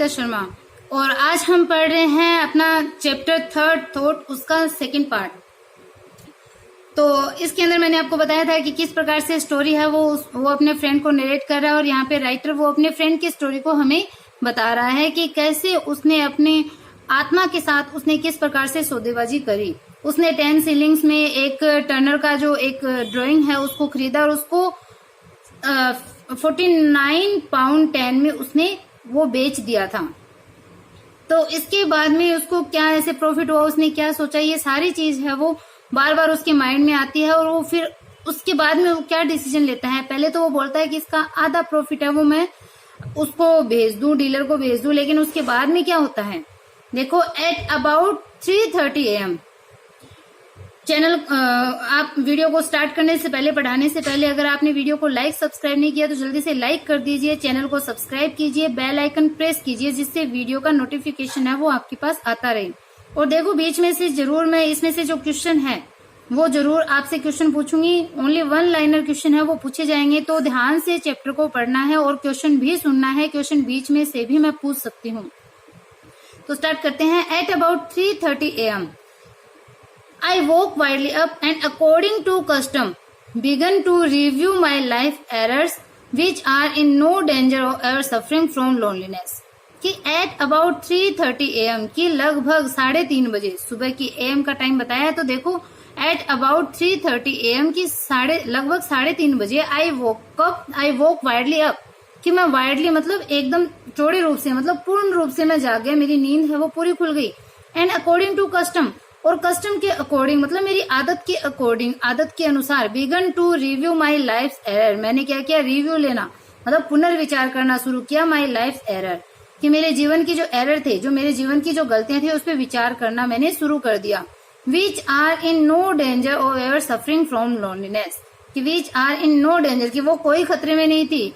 नमिता शर्मा और आज हम पढ़ रहे हैं अपना चैप्टर 3 थॉट, उसका सेकंड पार्ट। तो इसके अंदर मैंने आपको बताया था कि किस प्रकार से स्टोरी है वो अपने फ्रेंड को नरेट कर रहा है और यहाँ पे राइटर वो अपने फ्रेंड की स्टोरी को हमें बता रहा है कि कैसे उसने अपने आत्मा के साथ उसने किस प्रकार से सौदेबाजी करी। उसने 10 शिलिंग्स में एक टर्नर का जो एक ड्राइंग है उसको खरीदा और उसको 49 पाउंड 10 में उसने वो बेच दिया था। तो इसके बाद में उसको क्या ऐसे प्रॉफिट हुआ, उसने क्या सोचा, ये सारी चीज है वो बार बार उसके माइंड में आती है और वो फिर उसके बाद में वो क्या डिसीजन लेता है। पहले तो वो बोलता है कि इसका आधा प्रॉफिट है वो मैं उसको भेज दूं, डीलर को भेज दूं, लेकिन उसके बाद में क्या होता है देखो। एट अबाउट 3:30 AM चैनल आप वीडियो को स्टार्ट करने से पहले, पढ़ाने से पहले अगर आपने वीडियो को लाइक सब्सक्राइब नहीं किया तो जल्दी से लाइक कर दीजिए, चैनल को सब्सक्राइब कीजिए, बेल आइकन प्रेस कीजिए जिससे वीडियो का नोटिफिकेशन है वो आपके पास आता रहे। और देखो बीच में से जरूर मैं इसमें से जो क्वेश्चन है वो जरूर आपसे क्वेश्चन पूछूंगी। ओनली 1 लाइनर क्वेश्चन है वो पूछे जाएंगे, तो ध्यान से चैप्टर को पढ़ना है और क्वेश्चन भी सुनना है। क्वेश्चन बीच में से भी मैं पूछ सकती हूँ। तो स्टार्ट करते हैं। At about 3:30 AM I woke widely up and according to custom began to review my life errors which are in no danger of ever suffering from loneliness। कि एट अबाउट 3:30 AM की लगभग 3:30 बजे सुबह की AM का time बताया है। तो देखो एट अबाउट 3:30 AM की लगभग 3:30 बजे आई वोक वाइडली अप, कि मैं वाइडली मतलब एकदम चौड़े रूप से, मतलब पूर्ण रूप से मैं जाग गया, मेरी नींद है वो पूरी खुल गई। एंड अकॉर्डिंग टू कस्टम, और कस्टम के अकॉर्डिंग मतलब मेरी आदत के अकॉर्डिंग, आदत के अनुसार, began to review my life error, मैंने क्या किया, रिव्यू लेना मतलब पुनर्विचार करना शुरू किया। माई लाइफ एरर, कि मेरे जीवन की जो एरर थे, जो मेरे जीवन की जो गलतियां थी उस पर विचार करना मैंने शुरू कर दिया। Which are in no danger of ever suffering from loneliness, कि which are in no danger, कि वो कोई खतरे में नहीं थी,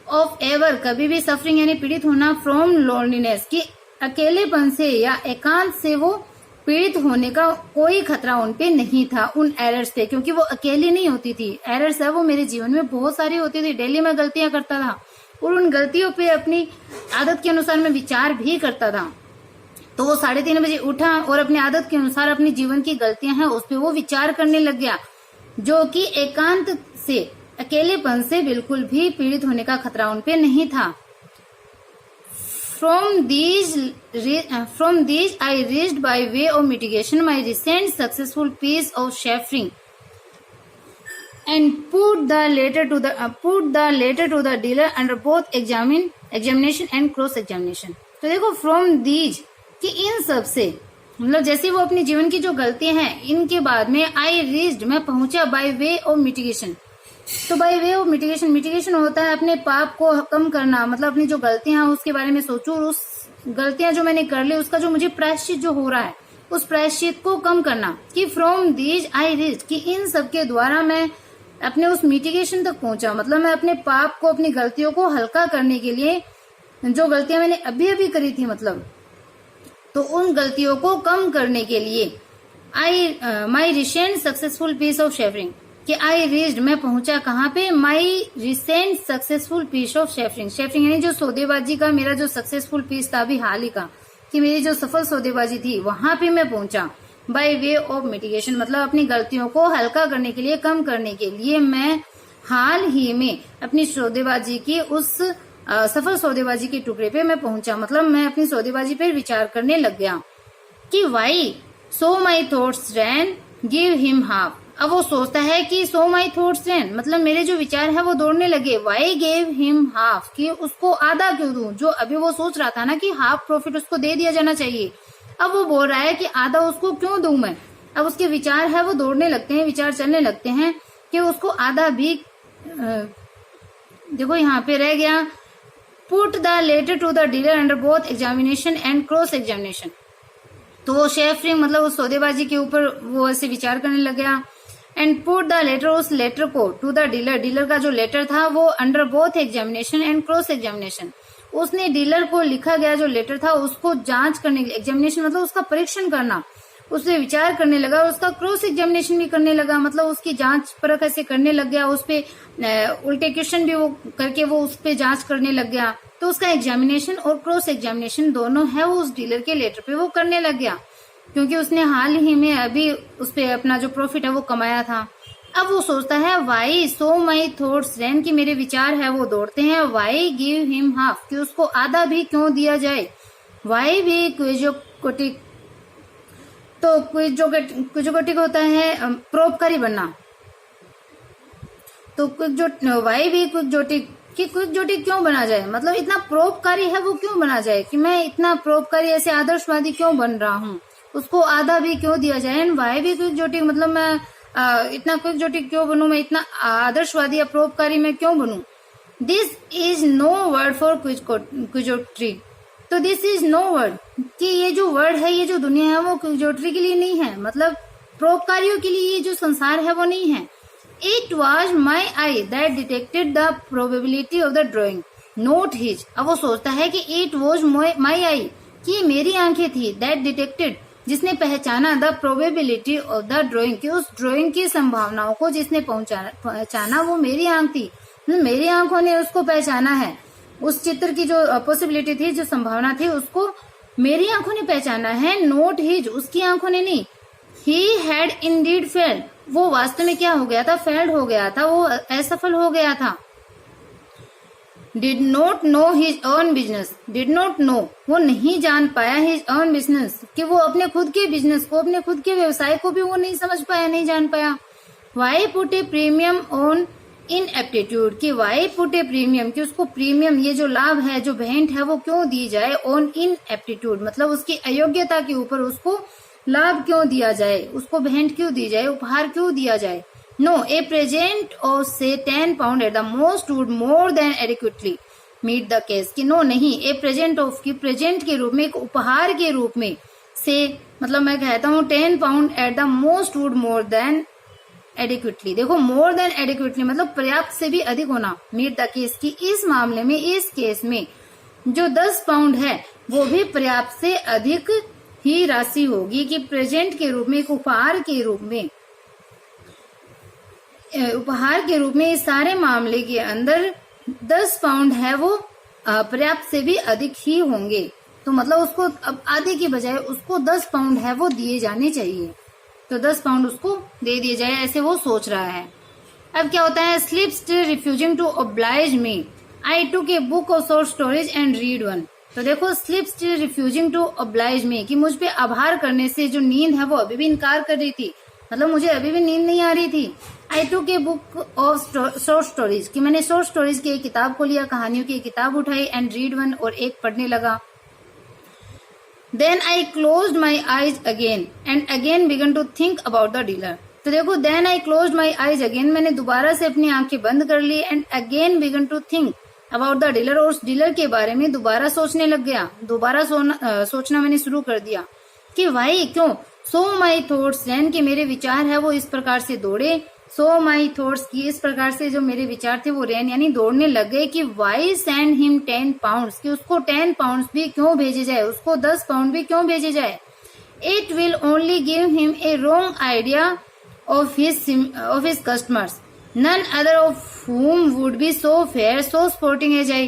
ऑफ एवर कभी भी, सफरिंग यानी पीड़ित होना, फ्रॉम लोनलीनेस कि अकेलेपन से या एकांत से वो पीड़ित होने का कोई खतरा उन पे नहीं था, उन एरर्स पे, क्योंकि वो अकेली नहीं होती थी। एरर्स है वो मेरे जीवन में बहुत सारी होती थी, डेली मैं गलतियां करता था और उन गलतियों पे अपनी आदत के अनुसार मैं विचार भी करता था। तो वो 3:30 बजे उठा और अपनी आदत के अनुसार अपनी जीवन की गलतियां हैं उस पर वो विचार करने लग गया, जो कि एकांत से, अकेलेपन से बिल्कुल भी पीड़ित होने का खतरा उन पे नहीं था। From these I reached by way of mitigation my recent successful piece of chaffering and put the latter to the dealer under both examination and cross examination। तो देखो from these कि इन सब से, मतलब जैसे वो अपने जीवन की जो गलतियां हैं इनके बाद में I reached मैं पहुंचा by way of mitigation। तो बाय वे ऑफ मिटिगेशन होता है अपने पाप को कम करना, मतलब अपनी जो गलतियां हैं उसके बारे में सोचूं और उस गलतियां जो मैंने कर ली उसका जो मुझे प्रायश्चित जो हो रहा है उस प्रायश्चित को कम करना। कि फ्रॉम दीज आई रीच, कि इन सब के द्वारा मैं अपने उस मिटिगेशन तक पहुंचा, मतलब मैं अपने पाप को, अपनी गलतियों को हल्का करने के लिए, जो गलतियां मैंने अभी अभी करी थी मतलब, तो उन गलतियों को कम करने के लिए माई रिसेंट सक्सेसफुल पीस ऑफ शेफरिंग, कि आई रीच्ड मैं पहुंचा कहाँ पे, माई रिसेंट सक्सेसफुल पीस ऑफ शेफरिंग यानी जो सौदेबाजी का मेरा जो सक्सेसफुल पीस था अभी हाल ही का, कि मेरी जो सफल सौदेबाजी थी वहां पे मैं पहुंचा। बाय वे ऑफ मिटिगेशन मतलब अपनी गलतियों को हल्का करने के लिए, कम करने के लिए मैं हाल ही में अपनी सौदेबाजी की उस सफल सौदेबाजी के टुकड़े पे मैं पहुंचा, मतलब मैं अपनी सौदेबाजी पे विचार करने लग गया। कि why so my thoughts ran give him half, अब वो सोचता है कि सो माई थॉट्स रैन मतलब मेरे जो विचार है वो दौड़ने लगे। वाई गेव हिम हाफ, कि उसको आधा क्यों दूं, जो अभी वो सोच रहा था ना कि हाफ प्रॉफिट उसको दे दिया जाना चाहिए, अब वो बोल रहा है कि आधा उसको क्यों दूं मैं। अब उसके विचार है वो दौड़ने लगते हैं, विचार चलने लगते हैं कि उसको आधा भी, देखो यहाँ पे रह गया, put the letter to the dealer under both examination and cross examination. तो वो शेफरिंग मतलब उस सौदेबाजी के ऊपर वो ऐसे विचार करने लग गया। एंड पुट द लेटर, उस लेटर को, टू द डीलर का जो लेटर था वो under both examination and cross examination, उसने डीलर को लिखा गया जो लेटर था उसको जांच करने के लिए, एग्जामिनेशन मतलब उसका परीक्षण करना, उस पर विचार करने लगा, उसका क्रॉस एग्जामिनेशन भी करने लगा, मतलब उसकी जांच परख ऐसे करने लग गया, उस पे उल्टे क्वेश्चन भी वो करके वो उस पे जांच करने लग गया। तो उसका एग्जामिनेशन और क्रॉस एग्जामिनेशन दोनों है वो उस डीलर के लेटर पे वो करने लग गया, क्योंकि उसने हाल ही में अभी उस पे अपना जो प्रॉफिट है वो कमाया था। अब वो सोचता है वाई सो माई थॉट्स रैन, कि मेरे विचार है वो दौड़ते हैं, वाई गिव हिम हाफ, कि उसको आधा भी क्यों दिया जाए, वाई भी क्विजोकोटिक, तो क्विजोकोटिक होता है परोपकारी बनना, तो वाई भी क्विजोटिक, कि क्विजोटिक क्यों बना जाए, मतलब इतना परोपकारी है वो क्यों बना जाए, कि मैं इतना परोपकारी ऐसे आदर्शवादी क्यों बन रहा हूँ, उसको आधा भी क्यों दिया जाए। एंड वाई भी क्विजोटिक, मतलब मैं इतना क्विजोटिक क्यों बनूं, मैं इतना आदर्शवादी या परोपकारी मैं क्यों बनूं। This is no word for quixotry, तो दिस इज नो वर्ड, कि ये जो वर्ड है, ये जो दुनिया है वो क्विजोट्री के लिए नहीं है, मतलब परोपकारियों के लिए ये जो संसार है वो नहीं है। It was my I that detected the probability of the drawing note his. अब वो सोचता है कि इट वॉज माई आई, कि ये मेरी आंखें थी, दैट डिटेक्टेड, जिसने पहचाना, the probability of the drawing, कि उस ड्रॉइंग की संभावनाओं को जिसने पहचाना वो मेरी आंख थी, मेरी आंखों ने उसको पहचाना है, उस चित्र की जो पॉसिबिलिटी थी, जो संभावना थी, उसको मेरी आंखों ने पहचाना है, नोट हिज, उसकी आंखों ने नहीं। ही हैड इंडीड फेल्ड, वो वास्तव में क्या हो गया था, फेल्ड हो गया था, वो असफल हो गया था। Did not know his own business, did not know, वो नहीं जान पाया हिज ओन बिजनेस, कि वो अपने खुद के बिजनेस को, अपने खुद के व्यवसाय को भी वो नहीं समझ पाया, नहीं जान पाया। Why put a premium on in aptitude, कि वाई पुट ए प्रीमियम, कि उसको प्रीमियम, ये जो लाभ है, जो भेंट है वो क्यों दी जाए, ऑन इन एप्टीट्यूड, मतलब उसकी अयोग्यता के ऊपर उसको लाभ क्यों दिया जाए, उसको भेंट क्यों दी जाए, उपहार क्यों दिया जाए। नो, ए प्रेजेंट ऑफ से 10 pound at the most would more than adequately meet the case, कि नो नहीं, ए प्रेजेंट ऑफ, की प्रेजेंट के रूप में, एक उपहार के रूप में, से मतलब मैं कहता हूँ 10 pound at the most would more than adequately, देखो मोर देन एडिक्वेटली मतलब पर्याप्त से भी अधिक होना, मीट द केस, की इस मामले में, इस केस में जो 10 पाउंड है वो भी पर्याप्त से अधिक ही राशि होगी, कि प्रेजेंट के रूप में, एक उपहार के रूप में, इस सारे मामले के अंदर 10 पाउंड है वो पर्याप्त से भी अधिक ही होंगे, तो मतलब उसको अब आधे की बजाय उसको 10 पाउंड है वो दिए जाने चाहिए, तो 10 पाउंड उसको दे दिए जाए, ऐसे वो सोच रहा है। अब क्या होता है, sleep still refusing to oblige me, I took a book of short stories and read one, तो देखो sleep still refusing to oblige me, कि मुझ पे आभार करने से जो नींद है वो अभी भी इनकार कर रही थी, मतलब मुझे अभी भी नींद नहीं आ रही थी। I took a book of short stories, कि मैंने शॉर्ट स्टोरीज की एक किताब को लिया, कहानियों की एक किताब उठाई, एंड रीड वन, और एक पढ़ने लगा। Then I closed my eyes again and again began to think about the dealer, तो देखो then I closed my eyes again, मैंने दोबारा से अपनी आंखें बंद कर ली, and again began to think about the dealer, और उस डीलर के बारे में दोबारा सोचने लग गया, दोबारा सोचना मैंने शुरू कर दिया, कि वाई क्यों, सो माई थॉट्स रैन, कि मेरे विचार है वो इस प्रकार से दौड़े, सो माई थॉट्स, की इस प्रकार से जो मेरे विचार थे वो रैन यानी दौड़ने लग गए, कि वाई सेंड हिम 10 पाउंड, कि उसको 10 पाउंड भी क्यों भेजे जाए, उसको 10 पाउंड भी क्यों भेजे जाए। It will only give him a wrong idea of his customers, none other of whom would be so fair, so sporting as I,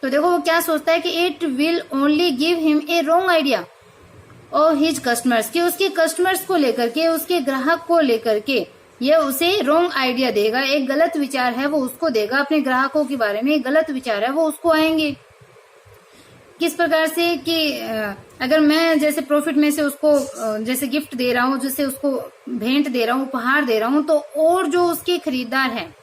तो देखो वो क्या सोचता है कि it will only give him a wrong idea of his customers, कि उसके customers को लेकर के, उसके ग्राहक को लेकर के ये उसे रॉन्ग आइडिया देगा, एक गलत विचार है वो उसको देगा, अपने ग्राहकों के बारे में गलत विचार है वो उसको आएंगे। किस प्रकार से, कि अगर मैं जैसे प्रॉफिट में से उसको जैसे गिफ्ट दे रहा हूँ, जैसे उसको भेंट दे रहा हूँ, उपहार दे रहा हूँ, तो और जो उसके खरीदार है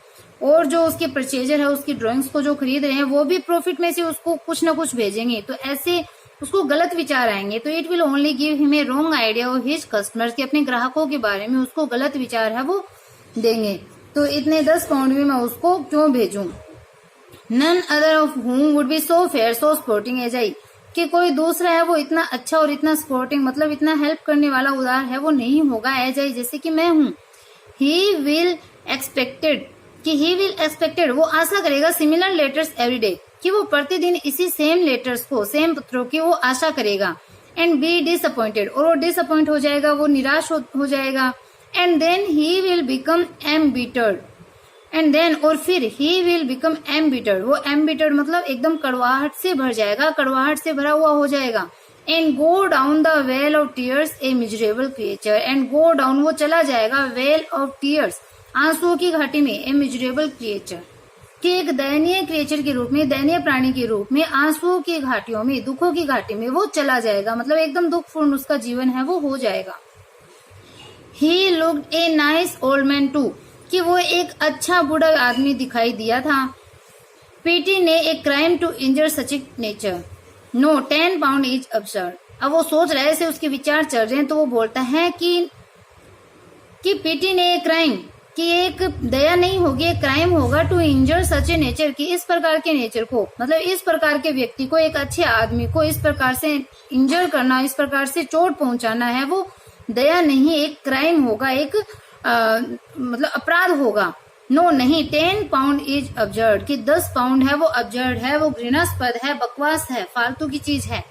और जो उसके परचेजर है, उसकी ड्राइंग्स को जो खरीद रहे हैं, वो भी प्रॉफिट में से उसको कुछ ना कुछ भेजेंगे, तो ऐसे उसको गलत विचार आएंगे। तो it will only give him a wrong idea of his customers, के अपने ग्राहकों के बारे में उसको गलत विचार है वो देंगे, तो इतने 10 पाउंड में मैं उसको क्यों भेजूं। None other of whom would be so fair so sporting as I, कि कोई दूसरा है वो इतना अच्छा और इतना स्पोर्टिंग मतलब इतना हेल्प करने वाला उदार है वो नहीं होगा एज आई, जैसे कि मैं हूँ। ही विल एक्सपेक्टेड, कि ही विल एक्सपेक्टेड वो आशा करेगा, सिमिलर लेटर्स एवरी डे, कि वो प्रतिदिन इसी सेम लेटर्स को, सेम पत्रों की वो आशा करेगा। एंड बी डिसअपॉइंटेड, और वो डिसअपॉइंट हो जाएगा, वो निराश हो जाएगा। And then he will become embittered, and then और फिर ही विल बिकम एम्बिटर्ड, वो एम्बिटर्ड मतलब एकदम कड़वाहट से भर जाएगा, कड़वाहट से भरा हुआ हो जाएगा। And go down the well of tears A miserable creature, and go down वो चला जाएगा वेल ऑफ टीयर्स आंसुओं की घाटी में, ए मिजरेबल क्रिएचर कि एक दयनीय क्रिएचर के रूप में, दयनीय प्राणी के रूप में आंसुओं की घाटियों में, दुखों की घाटी में वो चला जाएगा, मतलब एकदम दुखपूर्ण उसका जीवन है वो हो जाएगा। He looked a nice old man too, कि वो एक अच्छा बूढ़ा आदमी दिखाई दिया था। पीटी ने a crime to injure such a nature, no 10 pound is absurd. अब वो सोच रहे ऐसे उसके विचार चल रहे हैं तो वो बोलता है कि पीटी ने एक क्राइम, कि एक दया नहीं होगी, एक क्राइम होगा to injure such a nature, कि इस प्रकार के नेचर को, मतलब इस प्रकार के व्यक्ति को, एक अच्छे आदमी को इस प्रकार से इंजर करना, इस प्रकार से चोट पहुंचाना है वो दया नहीं, एक क्राइम होगा, एक मतलब अपराध होगा। नो नहीं, 10 पाउंड इज अब्सर्ड, कि 10 पाउंड है वो अब्सर्ड है, वो घृणास्पद है, बकवास है, फालतू की चीज है।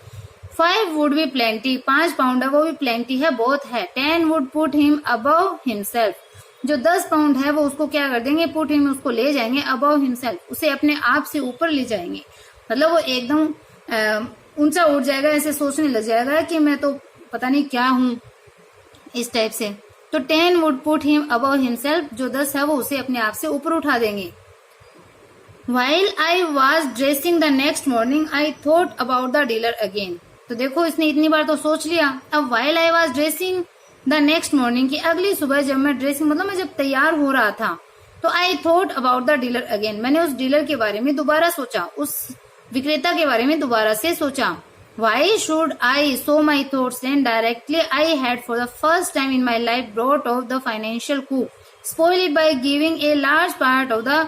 5 वुड बी प्लेंटी, 5 पाउंड है वो भी प्लेंटी है, बहुत है। 10 would put him above himself, जो 10 पाउंड है वो उसको क्या कर देंगे, पुट हिम उसको ले जाएंगे, अबव हिमसेल्फ उसे अपने आप से ऊपर ले जाएंगे, मतलब वो एकदम ऊंचा उठ जाएगा, ऐसे सोचने लग जाएगा कि मैं तो पता नहीं क्या हूं, इस टाइप से। तो 10 would put him above himself, जो 10 है वो उसे अपने आप से ऊपर उठा देंगे। While I was dressing the next morning, I thought about the dealer again. तो देखो इसने इतनी बार तो सोच लिया। अब while I was dressing the next morning, की अगली सुबह जब मैं ड्रेसिंग मतलब मैं जब तैयार हो रहा था, तो I thought about the dealer again, मैंने उस डीलर के बारे में दोबारा सोचा, उस विक्रेता के बारे में दोबारा से सोचा। Why should I sow my thoughts then directly I had for the first time in my life brought off the financial coup, spoil it by giving a large part of the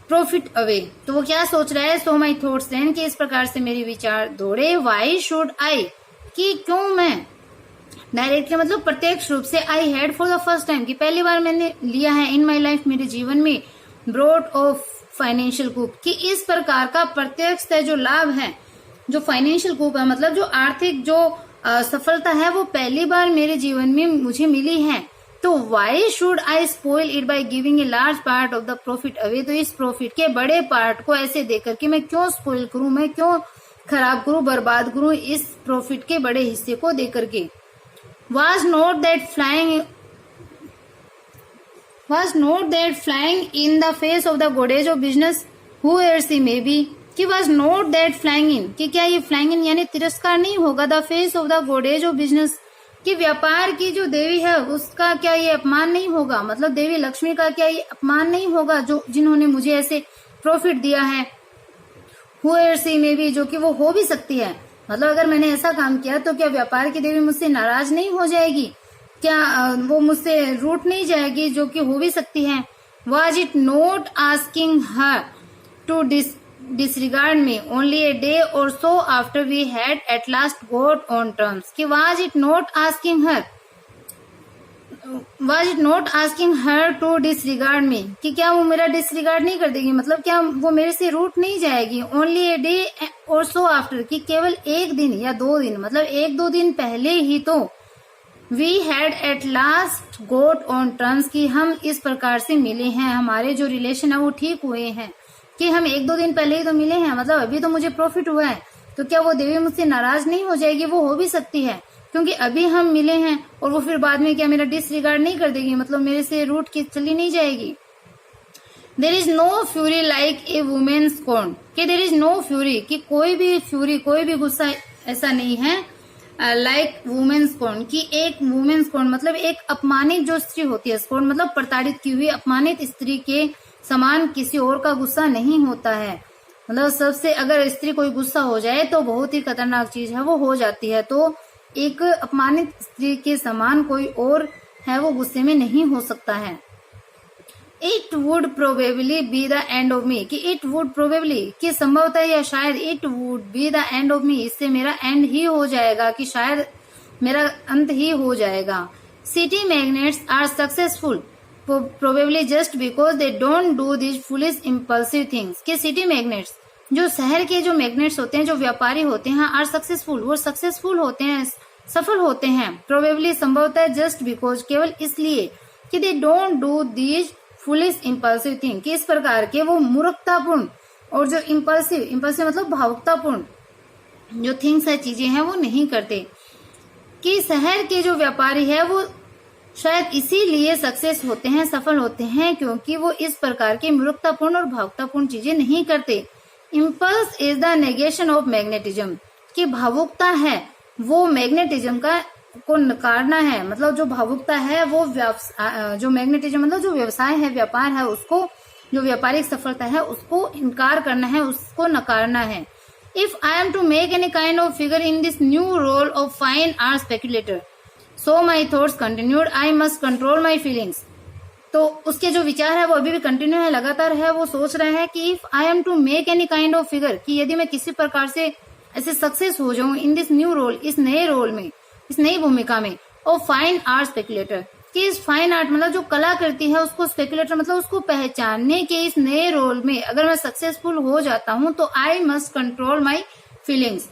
profit away। तो वो क्या सोच रहा है, so my thoughts then, कि इस प्रकार से मेरे विचार दौड़े। Why should I, कि क्यों मैं, डायरेक्टली मतलब प्रत्यक्ष रूप से, I had for the first time, कि पहली बार मैंने लिया है, in my life मेरे जीवन में, brought off financial coup, कि इस प्रकार का प्रत्यक्ष जो लाभ है, जो फाइनेंशियल कूप है, मतलब जो आर्थिक जो सफलता है वो पहली बार मेरे जीवन में मुझे मिली है। तो why should I spoil it by giving a large part of the profit away, तो इस प्रॉफिट के बड़े पार्ट को ऐसे देकर के मैं क्यों स्पॉइल करूं, मैं क्यों खराब करूं, बर्बाद करूं इस प्रॉफिट के बड़े हिस्से को देकर के। was not that flying in the face of the goddess of business whoever she may be, कि was not that flying in, कि क्या ये flying in यानी तिरस्कार नहीं होगा, the face of the goddess of business, कि व्यापार की जो देवी है उसका क्या ये अपमान नहीं होगा, मतलब देवी लक्ष्मी का क्या ये अपमान नहीं होगा, जो जिन्होंने मुझे ऐसे प्रॉफिट दिया है। whoever she may be, जो कि वो हो भी सकती है, मतलब अगर मैंने ऐसा काम किया तो क्या व्यापार की देवी मुझसे नाराज नहीं हो जाएगी, क्या वो मुझसे रूठ नहीं जाएगी, जो कि हो भी सकती है। was it not asking her to disregard me only a day or so after we had at last got on terms, कि was it not asking her to disregard me, कि क्या वो मेरा डिसरिगार्ड नहीं कर देगी, मतलब क्या वो मेरे से रूठ नहीं जाएगी। only a day or so after, कि केवल एक दिन या 2 दिन, मतलब 1-2 दिन पहले ही तो we had at last got on terms, कि हम इस प्रकार से मिले हैं, हमारे जो रिलेशन है वो ठीक हुए हैं, कि हम 1-2 दिन पहले ही तो मिले हैं, मतलब अभी तो मुझे प्रॉफिट हुआ है, तो क्या वो देवी मुझसे नाराज नहीं हो जाएगी, वो हो भी सकती है क्योंकि अभी हम मिले हैं, और वो फिर बाद में क्या मेरा डिसरिगार्ड नहीं कर देगी, मतलब मेरे से रूठ के चली नहीं जाएगी। There is no fury like a woman scorn, कि देयर इज नो फ्यूरी, कि कोई भी फ्यूरी, कोई भी गुस्सा ऐसा नहीं है, लाइक वुमेन स्कॉर्न, की एक वुमेन स्कॉर्न मतलब एक अपमानित जो स्त्री होती है, स्कॉर्न मतलब प्रताड़ित की हुई अपमानित स्त्री के समान किसी और का गुस्सा नहीं होता है, मतलब सबसे अगर स्त्री कोई गुस्सा हो जाए तो बहुत ही खतरनाक चीज है वो हो जाती है, तो एक अपमानित स्त्री के समान कोई और है वो गुस्से में नहीं हो सकता है। It would probably be the end of me, कि इट वुड प्रोबेबली, कि संभवतः या शायद, it would be the end of me, इससे मेरा एंड ही हो जाएगा, कि शायद मेरा अंत ही हो जाएगा। City magnates are successful probably just because they don't do this foolish impulsive things, कि सिटी मैग्नेट्स, जो शहर के जो मैग्नेट्स होते हैं, जो व्यापारी होते हैं, आर सक्सेसफुल, वो सक्सेसफुल होते हैं, सफल होते हैं, प्रोबेबली संभवतः जस्ट बिकॉज, केवल इसलिए कि दे don't do these foolish impulsive thing, कि इस प्रकार के वो मूर्खतापूर्ण और जो इम्पल्सिव मतलब भावुकतापूर्ण जो थिंग्स है, चीजें हैं, वो नहीं करते। कि शहर के जो व्यापारी है वो शायद इसीलिए सक्सेस होते हैं, सफल होते हैं, क्योंकि वो इस प्रकार की मूर्खतापूर्ण और भावुकतापूर्ण चीजें नहीं करते। Impulse is the negation of magnetism, कि भावुकता है वो मैग्नेटिज्म को नकारना है। मतलब जो भावुकता है वो जो मैग्नेटिज्म मतलब जो व्यवसाय है, व्यापार है, उसको जो व्यापारिक सफलता है उसको इनकार करना है, उसको नकारना है। If I am to make any kind of figure in this new role of fine art speculator, so my thoughts continued, I must control my feelings. तो उसके जो विचार है वो अभी भी कंटिन्यू है, लगातार है। वो सोच रहे हैं कि if I am to make any kind of figure, कि यदि मैं किसी प्रकार से ऐसे सक्सेस हो जाऊं इन दिस न्यू रोल, इस नए रोल में, इस नई भूमिका में, ऑफ फाइन आर्ट स्पेक्युलेटर, कि इस फाइन आर्ट मतलब जो कला करती है उसको, स्पेक्युलेटर मतलब उसको पहचानने के इस नए रोल में अगर मैं सक्सेसफुल हो जाता हूं तो आई मस्ट कंट्रोल माई फीलिंग्स,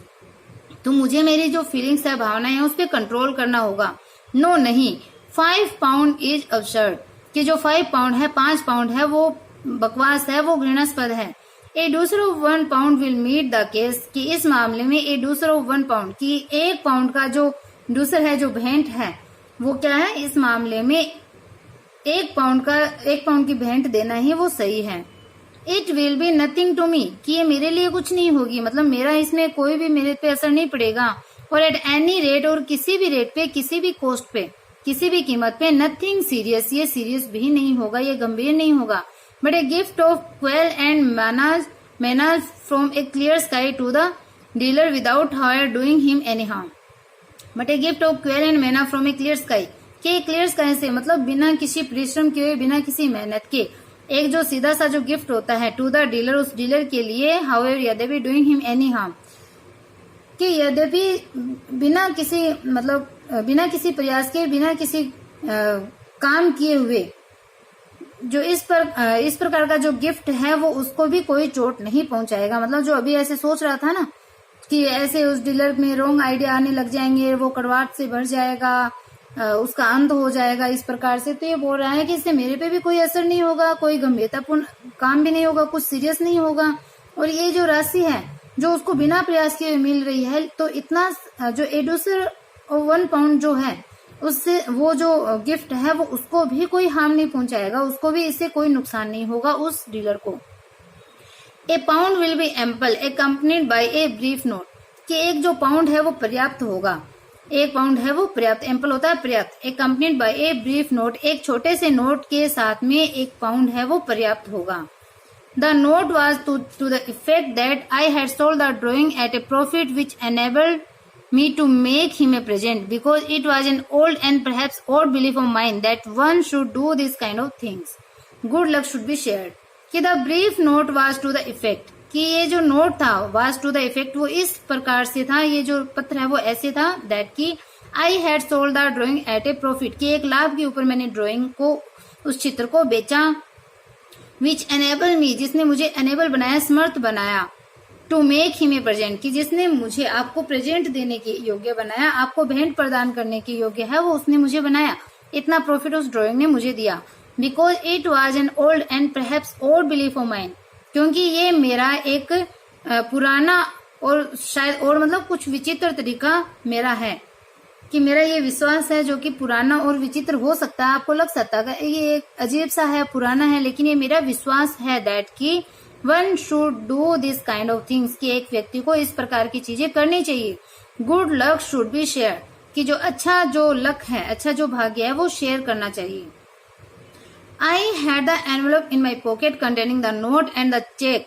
तो मुझे मेरी जो फीलिंग्स है, भावनाएं हैं, उस पर कंट्रोल करना होगा। नो नहीं, 5 पाउंड इज अबसर्ड, कि जो 5 पाउंड है, 5 पाउंड है, वो बकवास है, वो घृणास्पद है। A douceur of 1 pound will meet the case, कि इस मामले में ए डूसर ऑफ 1 पाउंड, कि 1 पाउंड का जो डूसर है, जो भेंट है, वो क्या है, इस मामले में 1 पाउंड की भेंट देना ही वो सही है। It will be nothing to me, कि ये मेरे लिए कुछ नहीं होगी, मतलब मेरा इसमें कोई भी मेरे पे असर नहीं पड़ेगा। और एट एनी रेट, और किसी भी रेट पे, किसी भी कॉस्ट पे, किसी भी कीमत पे, नथिंग सीरियस, ये सीरियस भी नहीं होगा, ये गंभीर नहीं होगा। But a gift of quail and mannas from a clear sky to the dealer without his doing him any harm. But a gift of quail and manna from a clear sky, के clear sky से मतलब बिना किसी परिश्रम के, बिना किसी मेहनत के, एक जो सीधा सा जो गिफ्ट होता है, टू द डीलर, उस डीलर के लिए, हाउएवर यद्यपि डूइंग हिम एनी हार्म, कि यद्यपि बिना किसी मतलब बिना किसी प्रयास के, बिना किसी काम किए हुए, जो इस प्रकार का जो गिफ्ट है वो उसको भी कोई चोट नहीं पहुंचाएगा। मतलब जो अभी ऐसे सोच रहा था ना कि ऐसे उस डीलर में रॉन्ग आइडिया आने लग जाएंगे, वो कड़वाहट से भर जाएगा, उसका अंत हो जाएगा इस प्रकार से, तो ये बोल रहा है कि इससे मेरे पे भी कोई असर नहीं होगा, कोई गंभीरतापूर्ण काम भी नहीं होगा, कुछ सीरियस नहीं होगा। और ये जो राशि है जो उसको बिना प्रयास किए मिल रही है, तो इतना जो एडूसर 1 पाउंड जो है, उससे वो जो गिफ्ट है वो उसको भी कोई हार्म नहीं पहुंचाएगा, उसको भी इससे कोई नुकसान नहीं होगा उस डीलर को। A pound will be ample accompanied by a brief note, कि एक जो पाउंड है वो पर्याप्त होगा, 1 पाउंड है वो पर्याप्त, एम्पल होता है पर्याप्त, एक्कम्पनीड बाय ए ब्रीफ नोट, एक छोटे से नोट के साथ में 1 पाउंड है वो पर्याप्त होगा। The note was to the effect that I had sold the drawing at a profit which enabled me to make him a present, because it was an old and perhaps old belief of mine that one should do this kind of things. Good luck should be shared. कि the brief note was to the effect, कि ये जो note था was to the effect, वो इस प्रकार से था, ये जो पत्र है वो ऐसे था, that कि I had sold the drawing at a profit, कि एक लाभ के ऊपर मैंने ड्राइंग को, उस चित्र को बेचा, which enable me, जिसने मुझे enable बनाया, समर्थ बनाया, to make him a present, कि जिसने मुझे आपको प्रेजेंट देने के योग्य बनाया, आपको भेंट प्रदान करने के योग्य है, वो उसने मुझे बनाया, इतना प्रॉफिट उस ड्राइंग ने मुझे दिया। Because it was an old and perhaps old belief of mine, क्योंकि ये मेरा एक पुराना और शायद और मतलब कुछ विचित्र तरीका मेरा है, कि मेरा ये विश्वास है जो कि पुराना और विचित्र हो सकता है, आपको लग सकता है ये एक अजीब सा है, पुराना है, लेकिन ये मेरा विश्वास है दैट की one should do this kind of things, कि एक व्यक्ति को इस प्रकार की चीजें करनी चाहिए। Good luck should be share, कि जो अच्छा जो लक है, अच्छा जो भाग्य है वो शेयर करना चाहिए। I had the envelope in my pocket containing the note and the cheque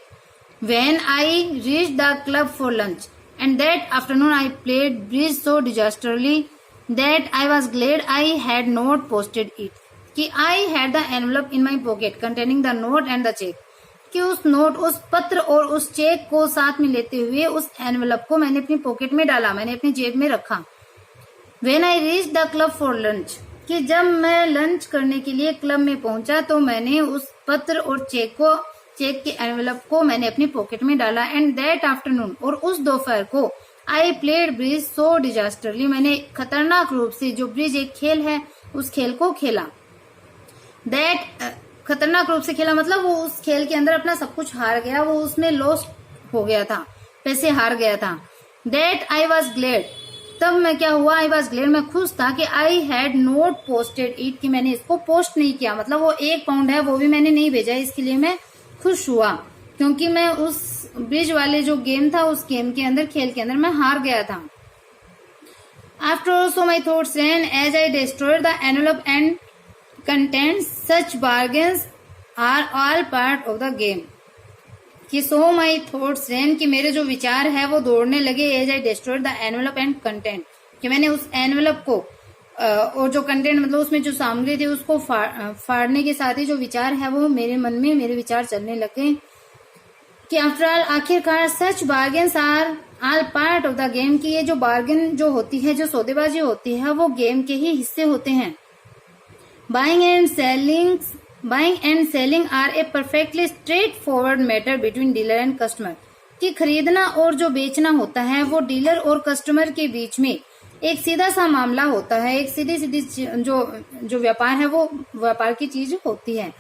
when I reach the club for lunch, and that afternoon I played bridge so disastrously that I was glad I had not posted it, कि I had the envelope in my pocket containing the note and the cheque, कि उस note, उस पत्र और उस check को साथ में लेते हुए उस एनवेलप को मैंने अपनी पॉकेट में डाला, मैंने अपनी जेब में रखा। When I reach the club for lunch, कि जब मैं लंच करने के लिए क्लब में पहुंचा तो मैंने उस पत्र और चेक के एनवेलप को मैंने अपनी पॉकेट में डाला। एंड दैट आफ्टरनून, और उस दोपहर को, आई प्लेड ब्रिज सो डिजास्टरली, मैंने खतरनाक रूप से, जो ब्रिज एक खेल है, उस खेल को खेला। दैट खतरनाक रूप से खेला, मतलब वो उस खेल के अंदर अपना सब कुछ हार गया, वो उसमें लॉस हो गया था, पैसे हार गया था। दैट आई वॉज ग्लेड, तब मैं क्या हुआ, आई वॉज ग्लेड, मैं खुश था कि I had note posted it, कि मैंने इसको पोस्ट नहीं किया, मतलब वो 1 पाउंड है वो भी मैंने नहीं भेजा, इसके लिए मैं खुश हुआ, क्योंकि मैं उस ब्रिज वाले जो गेम था उस गेम के अंदर, खेल के अंदर मैं हार गया था। After all so my thoughts ran as I destroyed the envelope and contents, such bargains are all part of the game, कि सो माई थॉट्स रैन, कि मेरे जो विचार है वो दौड़ने लगे, as I destroyed the envelope and content, कि मैंने उस एनवेलप को और जो कंटेंट मतलब उसमें जो सामग्री थी उसको फाड़ने के साथ ही जो विचार है वो मेरे मन में, मेरे विचार चलने लगे कि आफ्टर ऑल, आखिरकार, such bargains are all part of the game, कि ये जो बार्गेन जो होती है, जो सौदेबाजी होती है, वो गेम के ही हिस्से होते हैं। Buying and selling are a perfectly straightforward matter between dealer and customer, कि खरीदना और जो बेचना होता है वो डीलर और कस्टमर के बीच में एक सीधा सा मामला होता है, एक सीधी जो व्यापार है वो व्यापार की चीज होती है,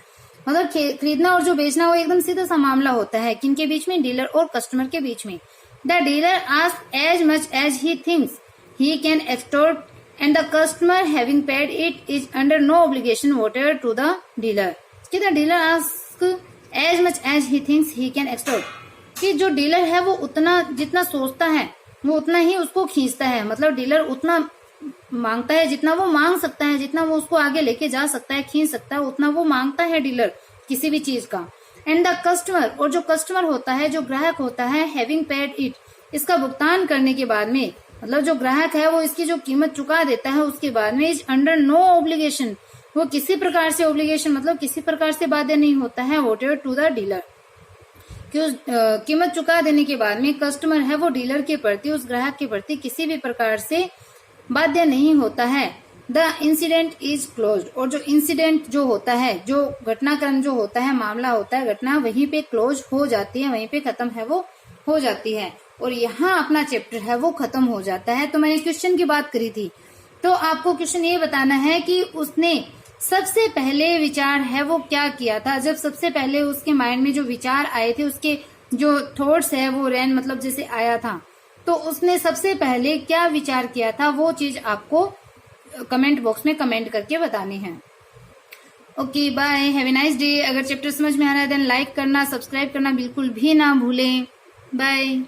मतलब खरीदना और जो बेचना वो एकदम सीधा सा मामला होता है, किनके बीच में, डीलर और कस्टमर के बीच में। The dealer ask as much as he thinks he can extort and the customer having paid it is under no obligation whatever to the dealer, कि the dealer ask as much as he thinks he can extort, कि जो dealer है वो उतना जितना सोचता है वो उतना ही उसको खींचता है, मतलब डीलर उतना मांगता है जितना वो मांग सकता है, जितना वो उसको आगे लेके जा सकता है, खींच सकता है, उतना वो मांगता है डीलर किसी भी चीज का। एंड द कस्टमर, और जो कस्टमर होता है, जो ग्राहक होता है, हैविंग पेड इट, इसका भुगतान करने के बाद में, मतलब जो ग्राहक है वो इसकी जो कीमत चुका देता है उसके बाद में, इज अंडर नो ऑब्लिगेशन, वो किसी प्रकार से ऑब्लिगेशन मतलब किसी प्रकार से बाध्य नहीं होता है, व्हाटएवर टू द डीलर, कि उस कीमत चुका देने के बाद में कस्टमर है वो डीलर के प्रति, उस ग्राहक के प्रति किसी भी प्रकार से बाध्य नहीं होता है। द इंसिडेंट इज क्लोज्ड, और जो इंसिडेंट जो होता है, जो घटनाक्रम जो होता है, मामला होता है, घटना वहीं पे क्लोज हो जाती है, वहीं पे खत्म है वो हो जाती है, और यहाँ अपना चैप्टर है वो खत्म हो जाता है। तो मैंने क्वेश्चन की बात करी थी, तो आपको क्वेश्चन ये बताना है कि उसने सबसे पहले विचार है वो क्या किया था, जब सबसे पहले उसके माइंड में जो विचार आए थे, उसके जो थॉट्स है वो रैन मतलब जैसे आया था, तो उसने सबसे पहले क्या विचार किया था, वो चीज आपको कमेंट बॉक्स में कमेंट करके बतानी है। Okay, bye, have a nice day. अगर चैप्टर समझ में आ रहा है देन लाइक करना, सब्सक्राइब करना बिल्कुल भी ना भूलें। बाय।